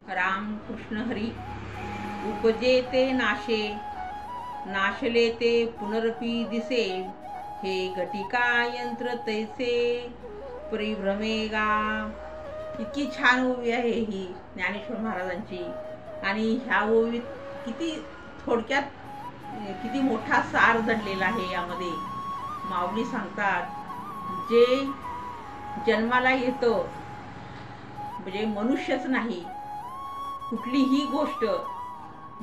राम कृष्ण हरी। उपजे ते नाशे, नाशले ते पुनरपी दिसे, हे घटिका यंत्र तैसे परिभ्रमेगा। इतकी छान ओवी आहे ही ज्ञानेश्वर महाराजांची। आणि ह्या ओवीत किती थोडक्यात किती मोठा सार दडलेला आहे यामध्ये। माऊली सांगतात, जे जन्माला येतं म्हणजे मनुष्यच नाही, कुठलीही गोष्ट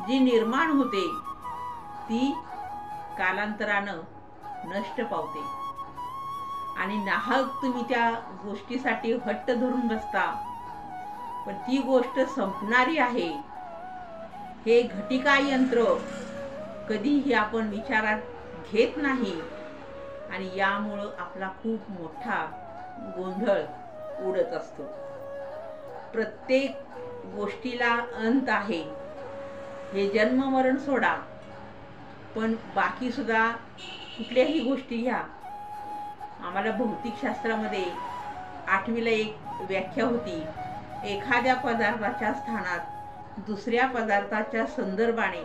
जी निर्माण होते ती कालांतरानं नष्ट पावते। आणि नाहक तुम्ही त्या गोष्टीसाठी हट्ट धरून बसता, पण ती गोष्ट संपणारी आहे हे घटिका यंत्र कधीही आपण विचारात घेत नाही। आणि यामुळं आपला खूप मोठा गोंधळ उडत असतो। प्रत्येक गोष्टीला अंत आहे, हे जन्म मरण सोडा, पण बाकी सुद्धा कुठल्याही गोष्टी घ्या। आम्हाला भौतिक शास्त्रामध्ये 8वीला एक व्याख्या होती, एखाद्या पदार्थाच्या स्थानात दुसऱ्या पदार्थाच्या संदर्भाने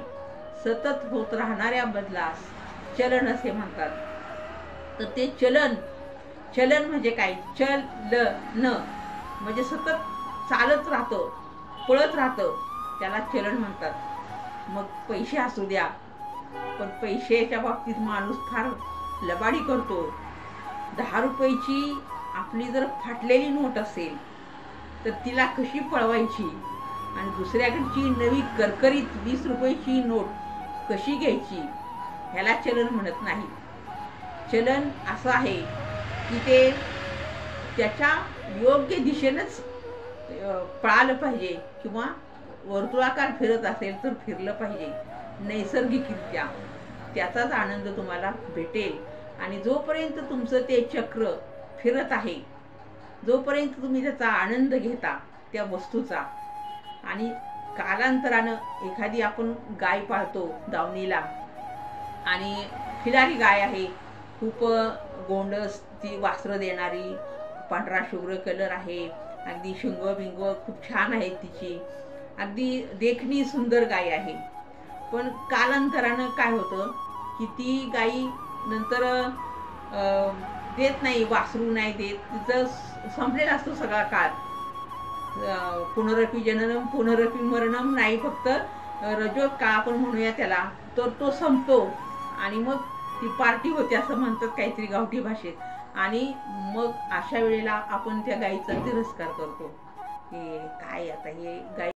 सतत होत राहणाऱ्या बदलास चलन असे म्हणतात। तर ते चलन म्हणजे काय? चलन म्हणजे सतत चालत राहतं, पळत राहतं, त्याला चलन म्हणतात। मग पैसे असू द्या, पण पैशाच्या बाबतीत माणूस फार लबाडी करतो। 10 रुपयाची आपली जर फाटलेली नोट असेल तर तिला कशी पळवायची आणि दुसऱ्याकडची नवी करकरीत 20 रुपयाची नोट कशी घ्यायची, ह्याला चलन म्हणत नाही। चलन असं आहे की ते त्याच्या योग्य दिशेनंच पळालं पाहिजे, किंवा वर्तुळाकार फिरत असेल तर फिरलं पाहिजे नैसर्गिकरित्या, त्याचाच आनंद तुम्हाला भेटेल। आणि जोपर्यंत तुमचं ते चक्र फिरत आहे, जोपर्यंत तुम्ही त्याचा आनंद घेता त्या वस्तूचा, आणि कालांतरानं एखादी आपण गाय पाळतो दावणीला, आणि खिलारी गाय आहे, खूप गोंडस ती वासरं देणारी, पांढरा शुभ्र कलर आहे, अगदी शिंग बिंग खूप छान आहे तिची, अगदी देखणी सुंदर गाय आहे। पण कालांतरानं काय होतं की ती गाई नंतर देत नाही, वासरू नाही देत, तिचं संपलेला असतो सगळा काळ। पुनरपी जननम पुनरपी मरणम नाही, फक्त रजो काळ आपण म्हणूया त्याला, तर तो संपतो आणि मग ती पार्टी होते असं म्हणतात काहीतरी गावठी भाषेत। आणि मग अशा वेळेला आपण त्या गाईचा तिरस्कार करतो, की काय आता हे गाई